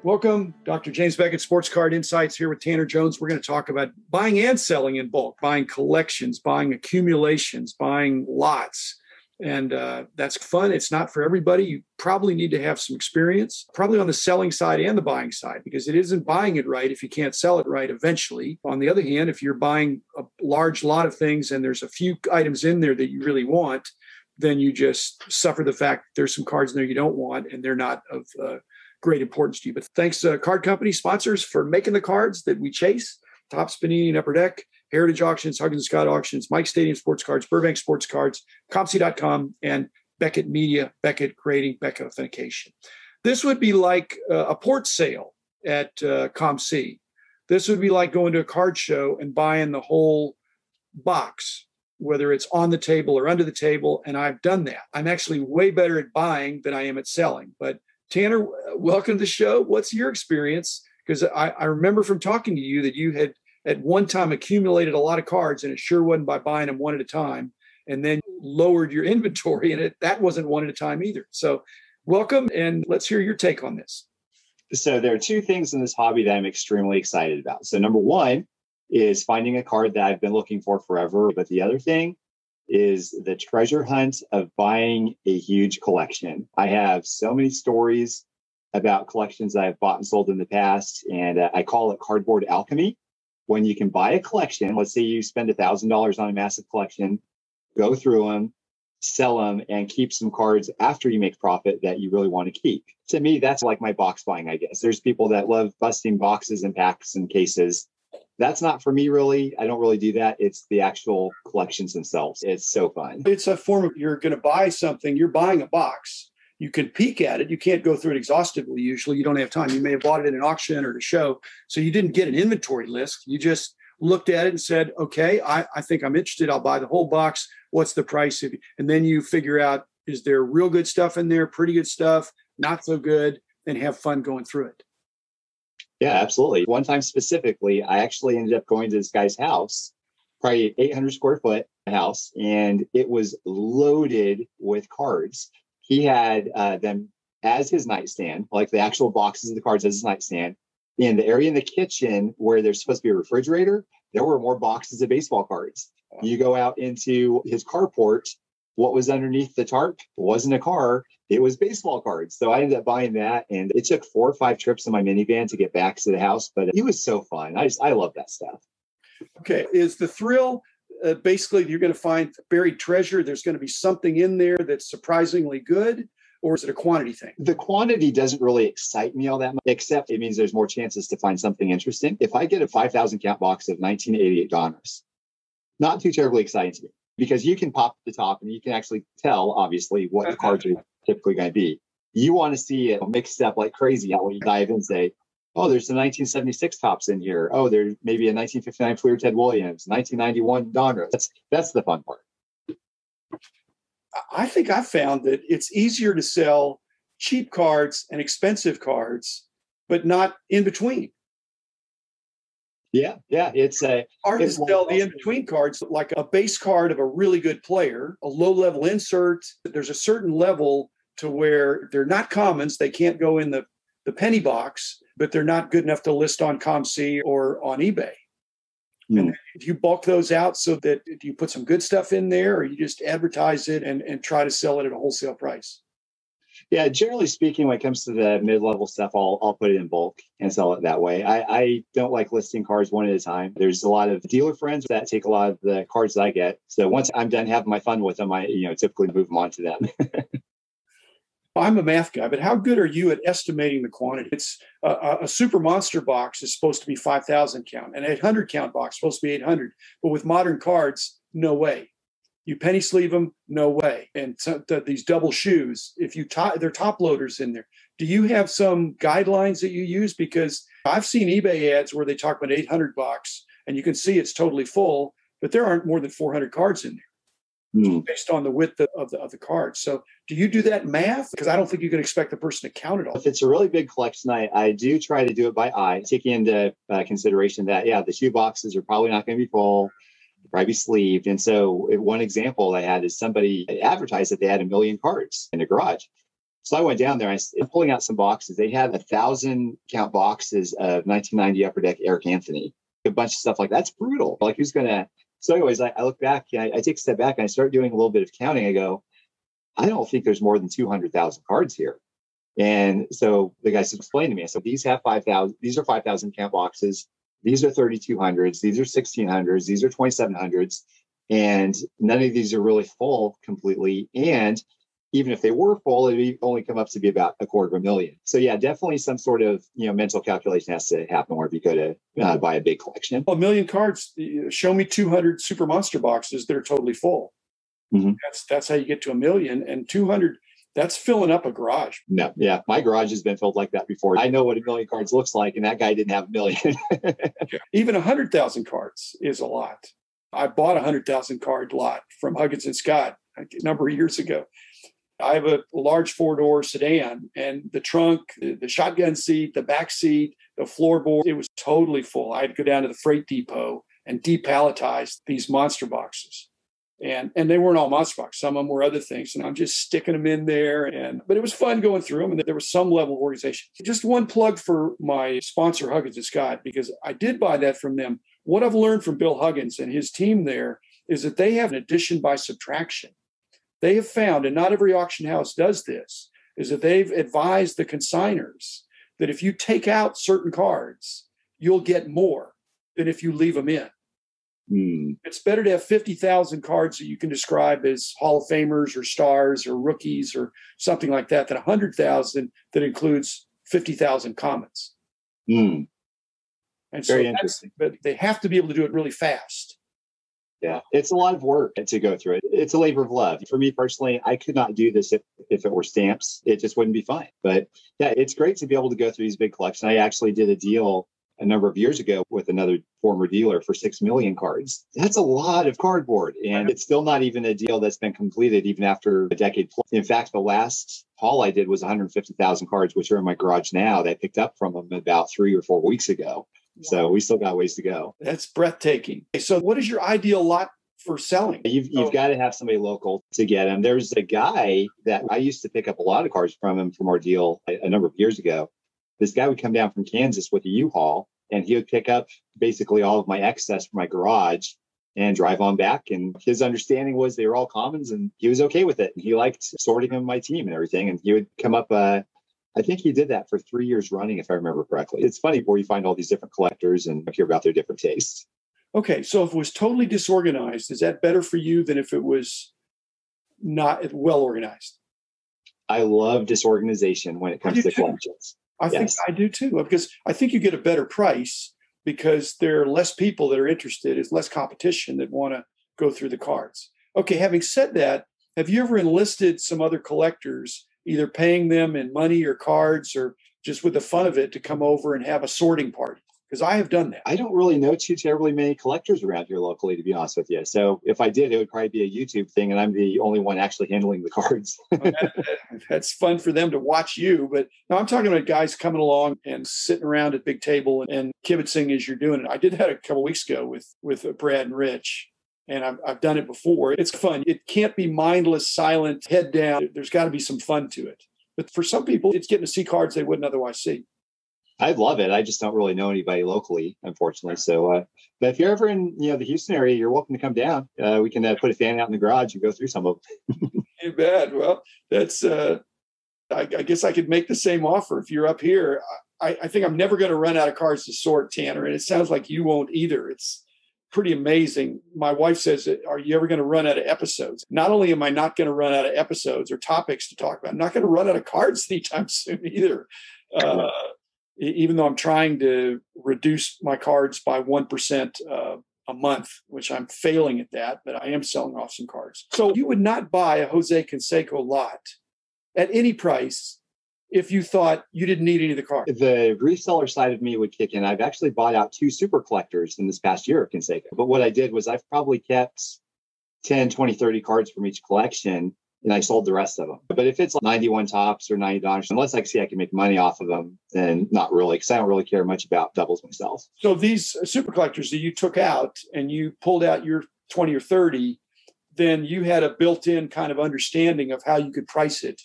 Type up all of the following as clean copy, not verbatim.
Welcome, Dr. James Beckett, Sports Card Insights here with Tanner Jones. We're going to talk about buying and selling in bulk, buying collections, buying accumulations, buying lots. And that's fun. It's not for everybody. You probably need to have some experience, probably on the selling side and the buying side, because it isn't buying it right if you can't sell it right eventually. On the other hand, if you're buying a large lot of things and there's a few items in there that you really want, then you just suffer the fact that there's some cards in there you don't want and they're not of great importance to you. But thanks card company sponsors for making the cards that we chase: Topps, Panini, and Upper Deck, Heritage Auctions, Huggins & Scott Auctions, Mike Stadium Sports Cards, Burbank Sports Cards, ComC.com, and Beckett Media, Beckett Grading, Beckett Authentication. This would be like a port sale at ComC. This would be like going to a card show and buying the whole box, whether it's on the table or under the table, and I've done that. I'm actually way better at buying than I am at selling. But Tanner, welcome to the show. What's your experience? Because I remember from talking to you that you had at one time accumulated a lot of cards, and it sure wasn't by buying them one at a time, and then lowered your inventory, and that wasn't one at a time either. So welcome, and let's hear your take on this. So there are two things in this hobby that I'm extremely excited about. So number one is finding a card that I've been looking for forever. But the other thing is the treasure hunt of buying a huge collection. I have so many stories about collections that I've bought and sold in the past, and I call it cardboard alchemy. When you can buy a collection, let's say you spend $1,000 on a massive collection, go through them, sell them, and keep some cards after you make profit that you really want to keep. To me, that's like my box buying, I guess. There's people that love busting boxes and packs and cases. That's not for me, really. I don't really do that. It's the actual collections themselves. It's so fun. It's a form of, you're going to buy something, you're buying a box. You can peek at it. You can't go through it exhaustively. Usually you don't have time. You may have bought it at an auction or at a show. So you didn't get an inventory list. You just looked at it and said, okay, I think I'm interested. I'll buy the whole box. What's the price? And then you figure out, is there real good stuff in there, pretty good stuff, not so good, and have fun going through it. Yeah, absolutely. One time specifically, I actually ended up going to this guy's house, probably 800 square foot house, and it was loaded with cards. He had them as his nightstand, like the actual boxes of the cards as his nightstand. In the area in the kitchen where there's supposed to be a refrigerator, there were more boxes of baseball cards. You go out into his carport, what was underneath the tarp wasn't a car, it was baseball cards. So I ended up buying that, and it took 4 or 5 trips in my minivan to get back to the house, but it was so fun. I love that stuff. Okay. Is the thrill basically you're going to find buried treasure? There's going to be something in there that's surprisingly good, or is it a quantity thing? The quantity doesn't really excite me all that much, except it means there's more chances to find something interesting. If I get a 5,000 count box of 1988 Donruss, not too terribly exciting to me, because you can pop the top and you can actually tell, obviously, what the cards are typically going to be. You want to see it mixed up like crazy. When you dive in and say, oh, there's some 1976 tops in here. Oh, there's maybe a 1959 Fleer Ted Williams, 1991 Donruss. That's the fun part. I think I found that it's easier to sell cheap cards and expensive cards, but not in between. Yeah. It's hard to sell the in-between cards, like a base card of a really good player, a low-level insert. There's a certain level to where they're not commons. They can't go in the penny box, but they're not good enough to list on ComC or on eBay. And if you bulk those out so that you put some good stuff in there, or you just advertise it and try to sell it at a wholesale price? Yeah, generally speaking, when it comes to the mid-level stuff, I'll put it in bulk and sell it that way. I don't like listing cards one at a time. There's a lot of dealer friends that take a lot of the cards that I get. So once I'm done having my fun with them, I typically move them on to them. I'm a math guy, but how good are you at estimating the quantity? It's a super monster box is supposed to be 5,000 count. An 800 count box is supposed to be 800. But with modern cards, no way. You penny sleeve them, no way. And so these double shoes, if you they're top loaders in there. Do you have some guidelines that you use? Because I've seen eBay ads where they talk about 800 box, and you can see it's totally full, but there aren't more than 400 cards in there. Based on the width of the cards. So do you do that math? Because I don't think you can expect the person to count it all. If it's a really big collection, I do try to do it by eye, taking into consideration that, the shoe boxes are probably not going to be full, probably be sleeved. And so one example I had is somebody advertised that they had 1 million cards in the garage. So I went down there. I'm pulling out some boxes. They had 1,000 count boxes of 1990 Upper Deck Eric Anthony, a bunch of stuff like that's brutal. Like who's gonna? So, anyways, I look back. I take a step back and I start doing a little bit of counting. I go, I don't think there's more than 200,000 cards here. And so the guys explained to me. So these have 5,000. These are 5,000 count boxes. These are 3,200s. These are 1,600s. These are 2,700s. And none of these are really full completely. And even if they were full, it'd only come up to be about 250,000. So yeah, definitely some sort of mental calculation has to happen where if you go to buy a big collection. A million cards. Show me 200 Super Monster boxes that are totally full. Mm-hmm. That's how you get to 1 million. And 200, that's filling up a garage. No, yeah, my garage has been filled like that before. I know what 1 million cards looks like, and that guy didn't have 1 million. Even 100,000 cards is a lot. I bought a 100,000 card lot from Huggins and Scott a number of years ago. I have a large 4-door sedan, and the trunk, the shotgun seat, the back seat, the floorboard, it was totally full. I had to go down to the freight depot and depalletize these monster boxes. And they weren't all monster boxes. Some of them were other things. And I'm just sticking them in there. But it was fun going through them. And there was some level of organization. Just one plug for my sponsor, Huggins and Scott, because I did buy that from them. What I've learned from Bill Huggins and his team there is that they have an addition by subtraction. They have found, and not every auction house does this, is that they've advised the consigners that if you take out certain cards, you'll get more than if you leave them in. It's better to have 50,000 cards that you can describe as Hall of Famers or stars or rookies or something like that than 100,000 that includes 50,000 commons. And very interesting. But they have to be able to do it really fast. Yeah, it's a lot of work to go through it. It's a labor of love. For me personally, I could not do this if it were stamps. It just wouldn't be fun. But yeah, it's great to be able to go through these big collections. I actually did a deal a number of years ago with another former dealer for 6 million cards. That's a lot of cardboard. And it's still not even a deal that's been completed even after a decade plus. In fact, the last haul I did was 150,000 cards, which are in my garage now. That I picked up from them about 3 or 4 weeks ago. So we still got ways to go. That's breathtaking. So what is your ideal lot for selling? You've got to have somebody local to get them. There's a guy that I used to pick up a lot of cards from him from our deal a number of years ago. This guy would come down from Kansas with a U-Haul, and he would pick up basically all of my excess from my garage and drive on back. And his understanding was they were all commons, and he was okay with it. And he liked sorting them my team and everything. And he would come up, I think he did that for 3 years running, if I remember correctly. It's funny where you find all these different collectors and hear about their different tastes. Okay, so if it was totally disorganized, is that better for you than if it was not well organized? I love disorganization when it comes to collections. I think I do too, because I think you get a better price because there are less people that are interested. It's less competition that want to go through the cards. Okay, having said that, have you ever enlisted some other collectors, either paying them in money or cards or just with the fun of it to come over and have a sorting party? Because I have done that. I don't really know too terribly many collectors around here locally, to be honest with you. So if I did, it would probably be a YouTube thing, and I'm the only one actually handling the cards. That's fun for them to watch you. But no, I'm talking about guys coming along and sitting around at big table and kibitzing as you're doing it. I did that a couple of weeks ago with Brad and Rich, and I've done it before. It's fun. It can't be mindless, silent, head down. There's got to be some fun to it. But for some people, it's getting to see cards they wouldn't otherwise see. I love it. I just don't really know anybody locally, unfortunately. So, but if you're ever in the Houston area, you're welcome to come down. We can put a fan out in the garage and go through some of them. You bet. Well, that's. I guess I could make the same offer if you're up here. I think I'm never going to run out of cards to sort, Tanner, and it sounds like you won't either. It's pretty amazing. My wife says, "Are you ever going to run out of episodes?" Not only am I not going to run out of episodes or topics to talk about, I'm not going to run out of cards anytime soon either. Even though I'm trying to reduce my cards by 1% a month, which I'm failing at that, but I am selling off some cards. So you would not buy a Jose Canseco lot at any price if you thought you didn't need any of the cards. The reseller side of me would kick in. I've actually bought out 2 super collectors in this past year of Canseco. But what I did was I've probably kept 10, 20, 30 cards from each collection, and I sold the rest of them. But if it's like 91 tops or $90, unless I see I can make money off of them, then not really, because I don't really care much about doubles myself. So these super collectors that you took out and you pulled out your 20 or 30, then you had a built-in kind of understanding of how you could price it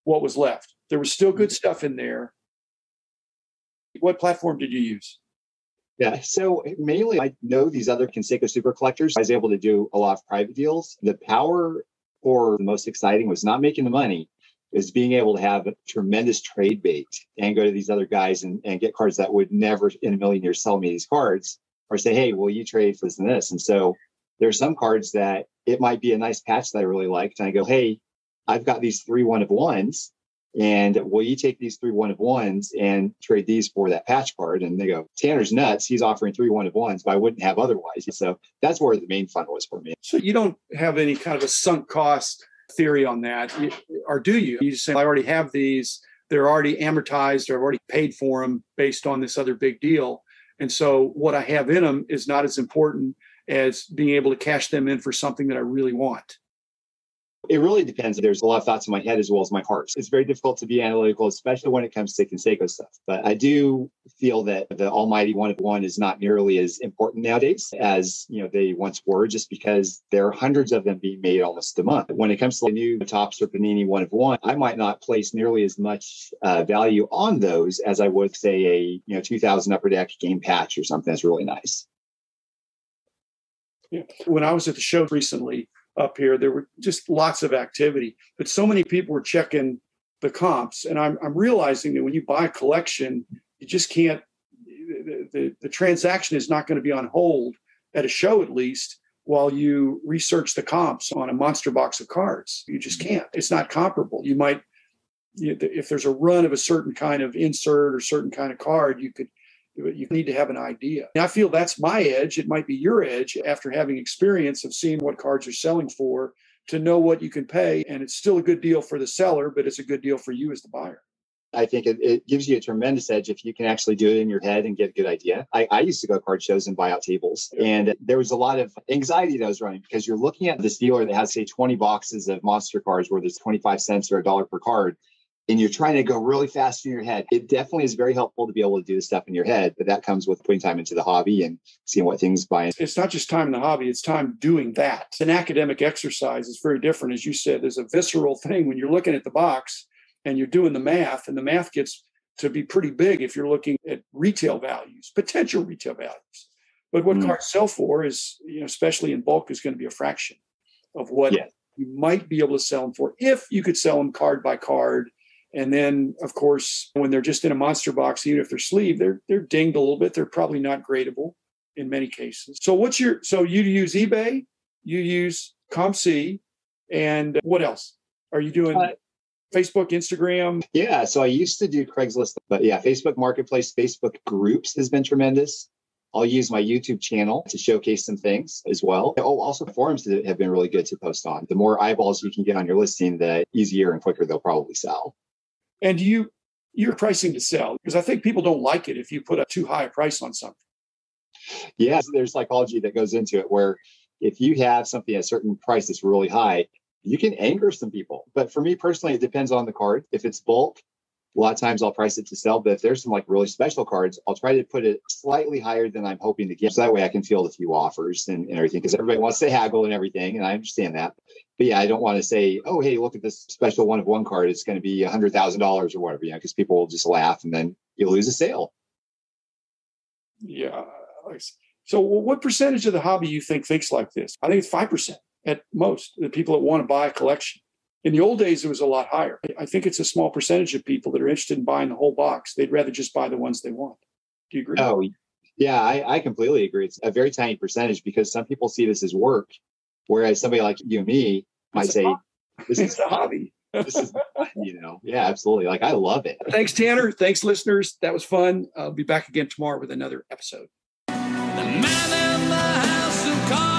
what was left. There was still good stuff in there. What platform did you use? Yeah. So mainly I know these other Conseco super collectors. I was able to do a lot of private deals. The power or the most exciting was not making the money, is being able to have a tremendous trade bait and go to these other guys and get cards that would never in a million years sell me these cards, or say, hey, will you trade for this and this? And so there's some cards that it might be a nice patch that I really liked. And I go, hey, I've got these 3 1-of-1s. And will you take these 3 1-of-1s and trade these for that patch card? And they go, Tanner's nuts. He's offering 3 1-of-1s, but I wouldn't have otherwise. So that's where the main fun was for me. So you don't have any kind of a sunk cost theory on that, or do you? You just say, I already have these. They're already amortized. I've already paid for them based on this other big deal. And so what I have in them is not as important as being able to cash them in for something that I really want. It really depends. There's a lot of thoughts in my head as well as my heart. It's very difficult to be analytical, especially when it comes to Conseco stuff. But I do feel that the almighty 1-of-1 is not nearly as important nowadays as they once were, just because there are hundreds of them being made almost a month. When it comes to the new Topps or Panini 1-of-1, I might not place nearly as much value on those as I would say a 2000 Upper Deck game patch or something that's really nice. Yeah. When I was at the show recently, up here, there were just lots of activity, but so many people were checking the comps. And I'm realizing that when you buy a collection, you just can't, the transaction is not going to be on hold at a show, at least, while you research the comps on a monster box of cards. You just can't. It's not comparable. You might, if there's a run of a certain kind of insert or certain kind of card, you need to have an idea. And I feel that's my edge. It might be your edge after having experience of seeing what cards are selling for, to know what you can pay. And it's still a good deal for the seller, but it's a good deal for you as the buyer. I think it gives you a tremendous edge if you can actually do it in your head and get a good idea. I used to go to card shows and buy out tables. And there was a lot of anxiety that I was running, because you're looking at this dealer that has, say, 20 boxes of monster cards where there's 25 cents or $1 per card, and you're trying to go really fast in your head. It definitely is very helpful to be able to do this stuff in your head, but that comes with putting time into the hobby and seeing what things buy. It's not just time in the hobby, it's time doing that. An academic exercise is very different. As you said, there's a visceral thing when you're looking at the box and you're doing the math, and the math gets to be pretty big if you're looking at retail values, potential retail values. But what cards sell for is, especially in bulk, is going to be a fraction of what you might be able to sell them for if you could sell them card by card. And then, of course, when they're just in a monster box, even if they're sleeved, they're dinged a little bit. They're probably not gradable in many cases. So you use eBay, you use ComC, and what else? Are you doing Facebook, Instagram? Yeah, so I used to do Craigslist, but Facebook Marketplace, Facebook groups has been tremendous. I'll use my YouTube channel to showcase some things as well. Oh, also forums that have been really good to post on. The more eyeballs you can get on your listing, the easier and quicker they'll probably sell. And you're pricing to sell, because I think people don't like it if you put a too high a price on something. Yeah, so there's psychology that goes into it, where if you have something at a certain price that's really high, you can anger some people. But for me personally, it depends on the card. If it's bulk, a lot of times I'll price it to sell. But if there's some really special cards, I'll try to put it slightly higher than I'm hoping to get. So that way I can field a few offers and everything, because everybody wants to haggle and everything. And I understand that. But I don't want to say, oh, hey, look at this special 1-of-1 card. It's going to be $100,000 or whatever, because people will just laugh and then you lose a sale. Yeah. So what percentage of the hobby you think thinks like this? I think it's 5% at most, the people that want to buy a collection. In the old days, it was a lot higher. I think it's a small percentage of people that are interested in buying the whole box. They'd rather just buy the ones they want. Do you agree? Oh, yeah, I completely agree. It's a very tiny percentage, because some people see this as work, whereas somebody like you and me might say, this is a hobby. This is, yeah, absolutely. I love it. Thanks, Tanner. Thanks, listeners. That was fun. I'll be back again tomorrow with another episode. The man in the house of cards.